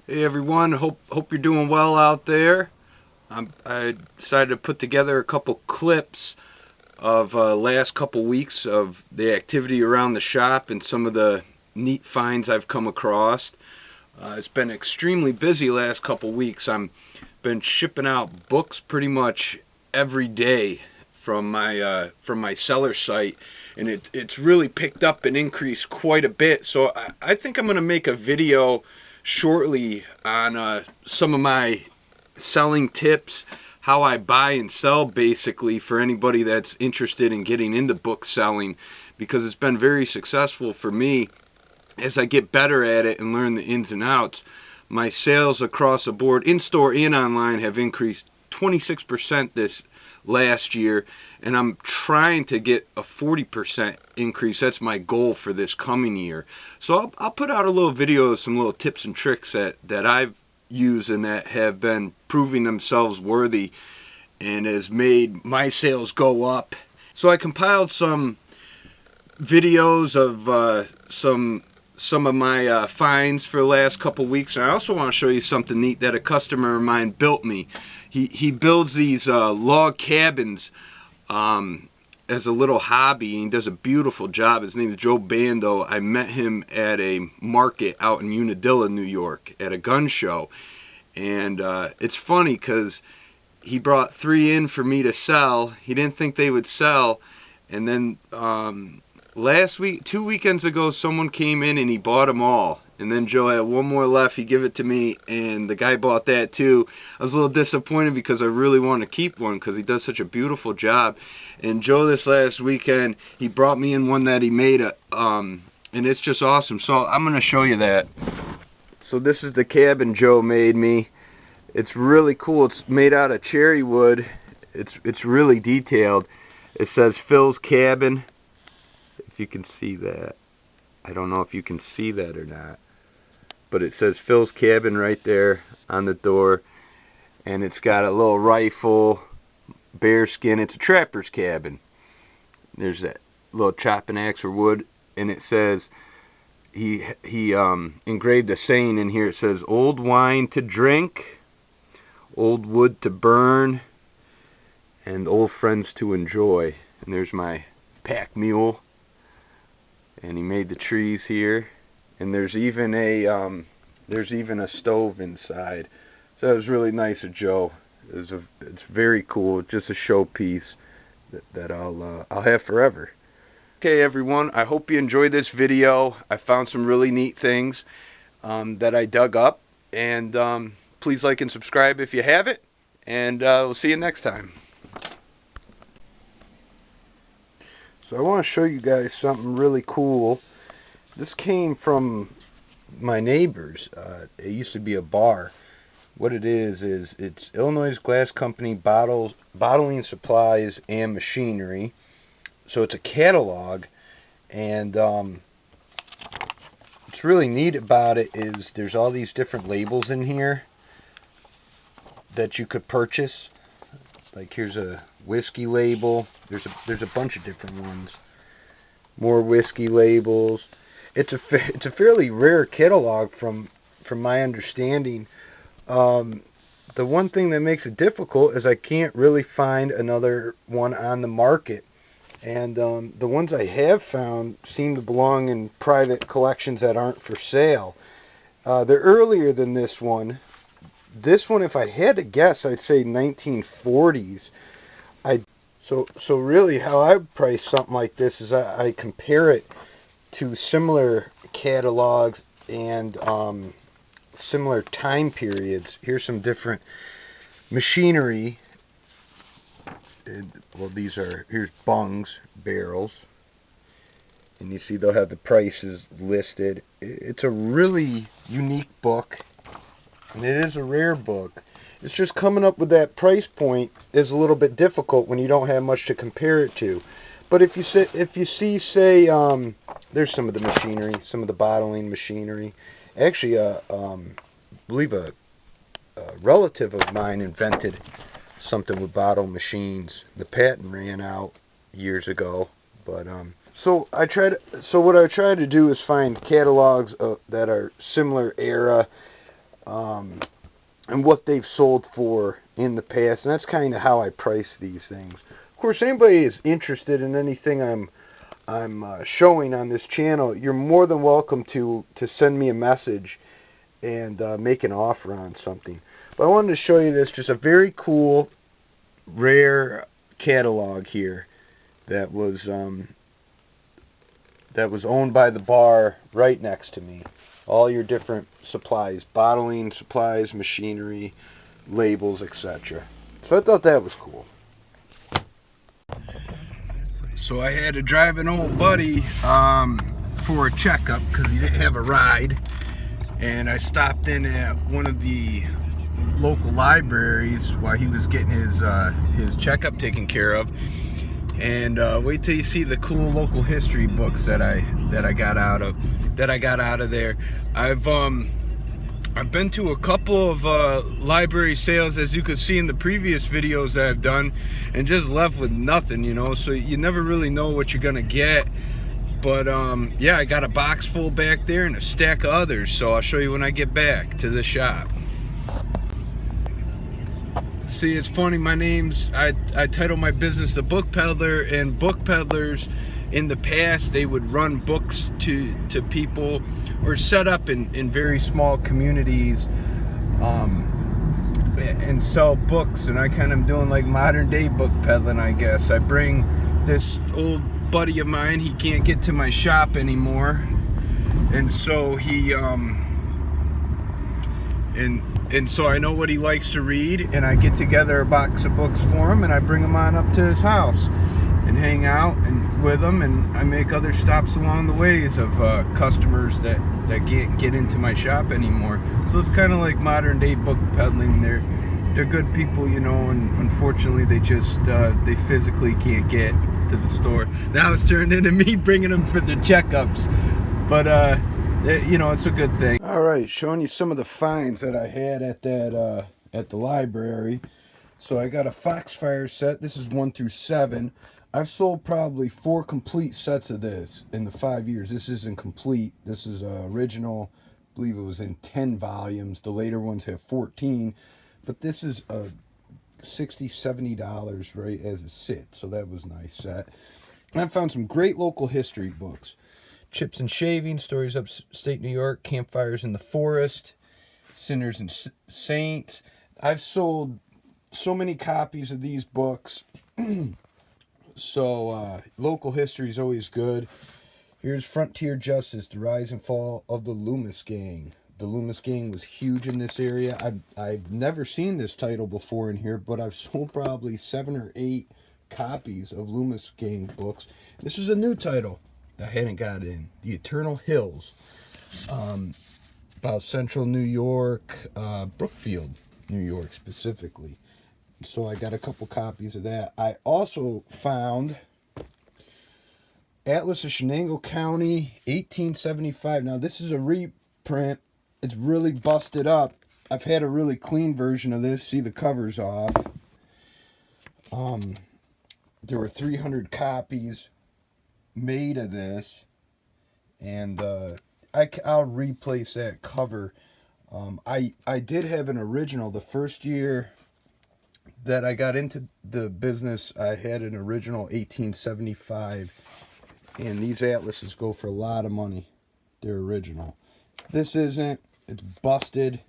Hey everyone, hope you're doing well out there. I decided to put together a couple clips of last couple weeks of the activity around the shop and some of the neat finds I've come across. It's been extremely busy last couple weeks. I'm been shipping out books pretty much every day from my seller site, and it's really picked up and increased quite a bit. So I think I'm going to make a video shortly on some of my selling tips, how I buy and sell, basically, for anybody that's interested in getting into book selling, because it's been very successful for me. As I get better at it and learn the ins and outs, my sales across the board, in-store and online, have increased 26% this last year, and I'm trying to get a 40% increase. That's my goal for this coming year. So I'll put out a little video of some little tips and tricks that I've used and that have been proving themselves worthy and has made my sales go up. So I compiled some videos of some of my finds for the last couple weeks, and I also want to show you something neat that a customer of mine built me. He builds these log cabins as a little hobby, and he does a beautiful job. His name is Joe Bando. I met him at a market out in Unadilla, New York, at a gun show, and it's funny because he brought 3 in for me to sell. He didn't think they would sell, and then last week, 2 weekends ago, someone came in and he bought them all. And then Joe had one more left. He gave it to me, and the guy bought that too. I was a little disappointed because I really want to keep one because he does such a beautiful job. And Joe, this last weekend, he brought me in one that he made, and it's just awesome. So I'm going to show you that. So this is the cabin Joe made me. It's really cool. It's made out of cherry wood. It's really detailed. It says Phil's Cabin. If you can see that. I don't know if you can see that or not, but it says Phil's Cabin right there on the door, and it's got a little rifle, bear skin. It's a trapper's cabin. There's that little chopping axe or wood, and it says he engraved a saying in here. It says, "Old wine to drink, old wood to burn, and old friends to enjoy." And there's my pack mule. And he made the trees here, and there's even a stove inside. So it was really nice of Joe. It's very cool, just a showpiece that I'll have forever. Okay, everyone, I hope you enjoyed this video. I found some really neat things that I dug up, and please like and subscribe if you haven't, and we'll see you next time. So I want to show you guys something really cool. This came from my neighbors. It used to be a bar. What it is it's Illinois Glass Company bottling supplies and machinery. So it's a catalog, and what's really neat about it is there's all these different labels in here that you could purchase. Like here's a whiskey label. There's a bunch of different ones. More whiskey labels. It's a fairly rare catalog from my understanding. The one thing that makes it difficult is I can't really find another one on the market. And the ones I have found seem to belong in private collections that aren't for sale. They're earlier than this one. This one, if I had to guess, I'd say 1940s. So really, how I price something like this is I compare it to similar catalogs and similar time periods. Here's some different machinery. Well, here's bungs, barrels, and you see they'll have the prices listed. It's a really unique book. And it is a rare book. It's just coming up with that price point is a little bit difficult when you don't have much to compare it to. But if you see, there's some of the machinery, some of the bottling machinery. Actually, I believe a relative of mine invented something with bottle machines. The patent ran out years ago, but so what I try to do is find catalogs that are similar era. and what they've sold for in the past, and that's kind of how I price these things. Of course, anybody is interested in anything I'm showing on this channel, you're more than welcome to send me a message and make an offer on something. But I wanted to show you this, just a very cool, rare catalog here that was owned by the bar right next to me. All your different supplies, bottling supplies, machinery, labels, etc. So I thought that was cool. So I had to drive an old buddy for a checkup because he didn't have a ride. And I stopped in at one of the local libraries while he was getting his checkup taken care of. And wait till you see the cool local history books that I got out of there. I've been to a couple of library sales, as you could see in the previous videos that I've done, and just left with nothing, you know. So you never really know what you're gonna get. But yeah, I got a box full back there and a stack of others. So I'll show you when I get back to the shop. See, it's funny, my name's, I title my business The Book Peddler, and book peddlers in the past, they would run books to people or set up in very small communities and sell books, and I kind of doing like modern day book peddling, I guess. I bring this old buddy of mine, he can't get to my shop anymore, and so he and so I know what he likes to read, and I get together a box of books for him, and I bring him on up to his house and hang out and with him, and I make other stops along the ways of customers that can't get into my shop anymore. So it's kind of like modern day book peddling. They're good people, you know, and unfortunately they just they physically can't get to the store. Now it's turned into me bringing them for their checkups, but you know, it's a good thing. All right, showing you some of the finds that I had at that at the library. So I got a Foxfire set. This is 1 through 7. I've sold probably 4 complete sets of this in the 5 years. This isn't complete. This is original. I believe it was in 10 volumes. The later ones have 14. But this is a $60, $70 right as a sit. So that was a nice set. And I found some great local history books. Chips and Shavings, Stories Upstate New York, Campfires in the Forest, Sinners and Saints. I've sold so many copies of these books. So local history is always good. Here's Frontier Justice, The Rise and Fall of the Loomis Gang. The Loomis Gang was huge in this area. I've never seen this title before in here, but I've sold probably 7 or 8 copies of Loomis Gang books. This is a new title I hadn't got in. The Eternal Hills. About central New York, Brookfield, New York specifically. So I got a couple copies of that. I also found Atlas of Shenango County, 1875. Now this is a reprint. It's really busted up. I've had a really clean version of this. See, the cover's off. There were 300 copies made of this, and I'll replace that cover. I did have an original. The first year that I got into the business, I had an original 1875, and these atlases go for a lot of money. They're original. This isn't. It's busted.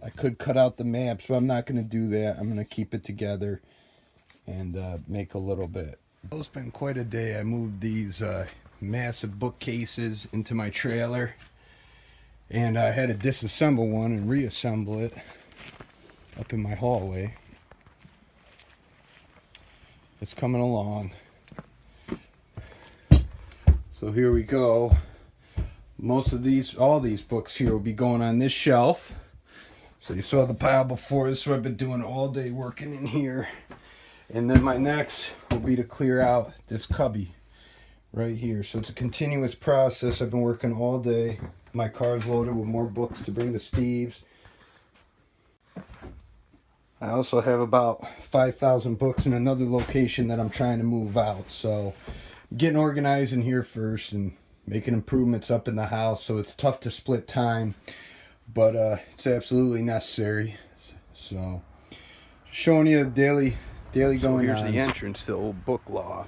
I could cut out the maps, but I'm not going to do that. I'm going to keep it together and make a little bit. It's been quite a day. I moved these massive bookcases into my trailer, and I had to disassemble one and reassemble it up in my hallway. It's coming along. So here we go. All these books here will be going on this shelf. So you saw the pile before. This is what I've been doing all day, working in here. And then my next will be to clear out this cubby right here. So it's a continuous process. I've been working all day. My car's loaded with more books to bring to Steve's. I also have about 5,000 books in another location that I'm trying to move out. So I'm getting organized in here first and making improvements up in the house. So it's tough to split time. but it's absolutely necessary. So, showing you daily going on. Here's the entrance to Old Book Law.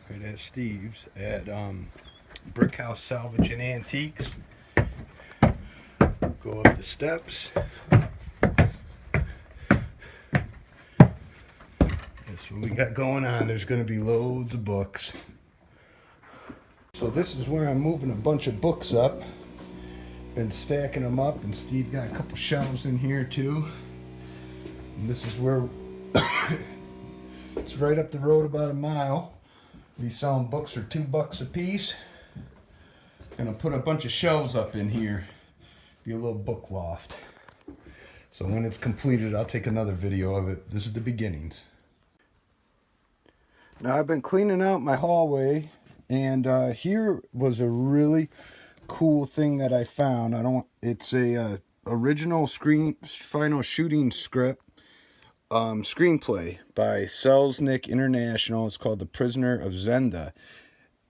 Right at Steve's at Brick House Salvage and Antiques. Go up the steps. That's what we got going on. There's going to be loads of books. So this is where I'm moving a bunch of books up. Been stacking them up, and Steve got a couple shelves in here too. And this is where it's right up the road about a mile. Be selling books for $2 a piece. Gonna put a bunch of shelves up in here. Be a little book loft. So when it's completed, I'll take another video of it. This is the beginnings. Now I've been cleaning out my hallway, and here was a really cool thing that I found. It's a original final shooting script screenplay by Selznick International. It's called The Prisoner of Zenda,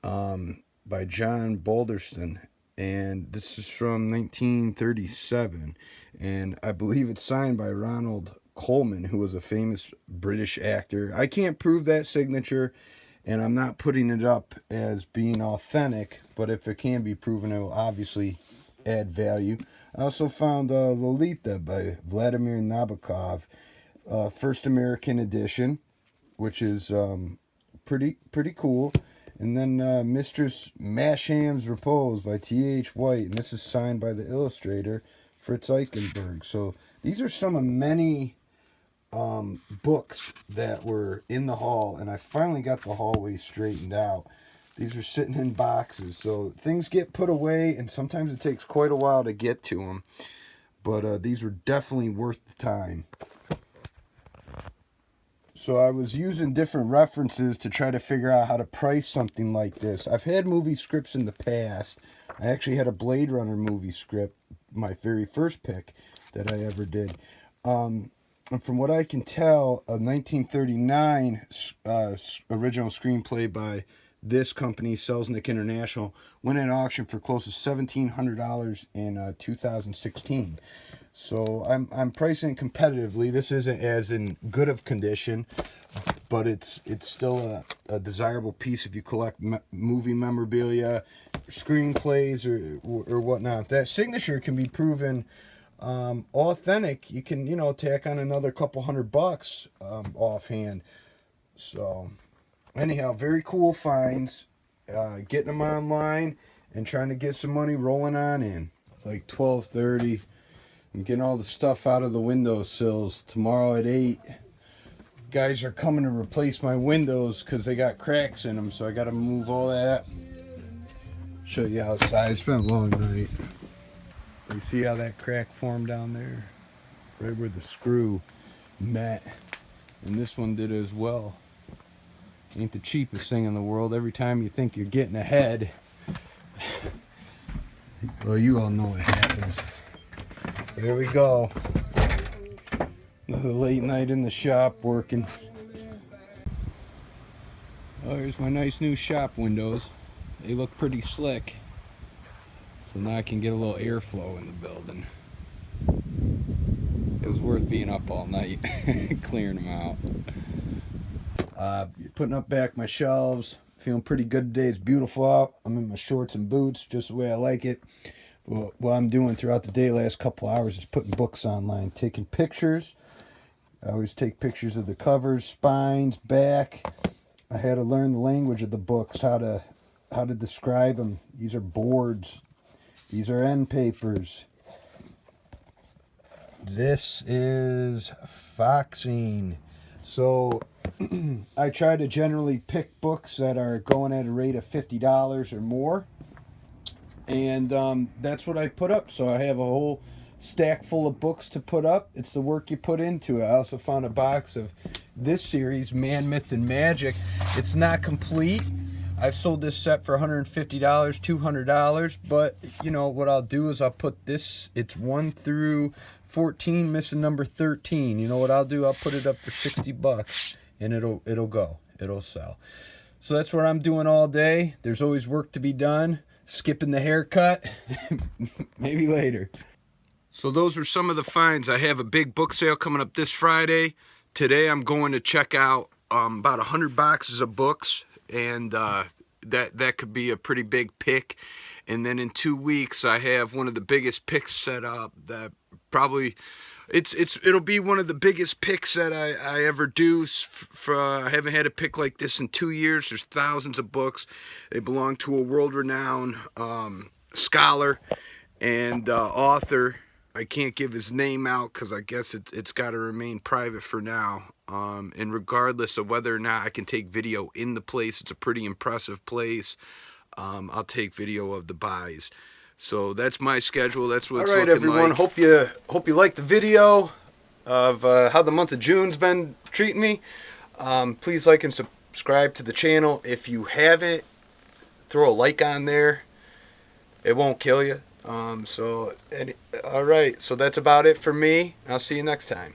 by John Balderston, and this is from 1937, and I believe it's signed by Ronald Colman, who was a famous British actor. I can't prove that signature, and I'm not putting it up as being authentic, but if it can be proven, it will obviously add value. I also found Lolita by Vladimir Nabokov, first American edition, which is pretty cool. And then Mistress Masham's Repose by T.H. White, and this is signed by the illustrator Fritz Eichenberg. So these are some of many books that were in the hall, and I finally got the hallway straightened out. These are sitting in boxes, so things get put away, and sometimes it takes quite a while to get to them. But these were definitely worth the time. So I was using different references to try to figure out how to price something like this. I've had movie scripts in the past. I actually had a Blade Runner movie script, my very first pick that I ever did. And from what I can tell, a 1939 original screenplay by this company, Selznick International, went at auction for close to $1,700 in 2016. So I'm pricing it competitively. This isn't as in good of condition, but it's still a desirable piece if you collect movie memorabilia, screenplays, or whatnot. That signature can be proven authentic. You can, tack on another couple $100 offhand. So anyhow, very cool finds. Getting them online and trying to get some money rolling on in. It's like 12:30. I'm getting all the stuff out of the windowsills. Tomorrow at 8, guys are coming to replace my windows because they got cracks in them, so I got to move all that. Show you outside. It's been a long night. You see how that crack formed down there? Right where the screw met. And this one did as well. Ain't the cheapest thing in the world. Every time you think you're getting ahead, well, you all know what happens. So here we go. Another late night in the shop working. Oh, here's my nice new shop windows. They look pretty slick. So now I can get a little airflow in the building. It was worth being up all night clearing them out. Putting up back my shelves. Feeling pretty good today. It's beautiful out. I'm in my shorts and boots, just the way I like it. What I'm doing throughout the day, last couple hours, is putting books online, taking pictures. I always take pictures of the covers, spines, back. I had to learn the language of the books, how to describe them. These are boards. These are end papers. This is foxing. So I try to generally pick books that are going at a rate of $50 or more. And that's what I put up. So I have a whole stack full of books to put up. It's the work you put into it. I also found a box of this series, Man, Myth, and Magic. It's not complete. I've sold this set for $150, $200. But, what I'll do is I'll put this, it's 1 through 14, missing number 13. You know what I'll do? I'll put it up for $60, and it'll go. It'll sell. So that's what I'm doing all day. There's always work to be done. skipping the haircut. Maybe later. So those are some of the finds. I have a big book sale coming up this Friday. Today I'm going to check out about 100 boxes of books, and that could be a pretty big pick. And then in 2 weeks I have one of the biggest picks set up. That probably it'll be one of the biggest picks that I ever do. I haven't had a pick like this in 2 years. There's thousands of books. They belong to a world-renowned scholar and author. I can't give his name out because I guess it's got to remain private for now. And regardless of whether or not I can take video in the place, it's a pretty impressive place. I'll take video of the buys. So that's my schedule. That's what it's looking like. All right, everyone. Hope you liked the video of how the month of June's been treating me. Please like and subscribe to the channel. If you haven't, throw a like on there. It won't kill you. All right, so that's about it for me. I'll see you next time.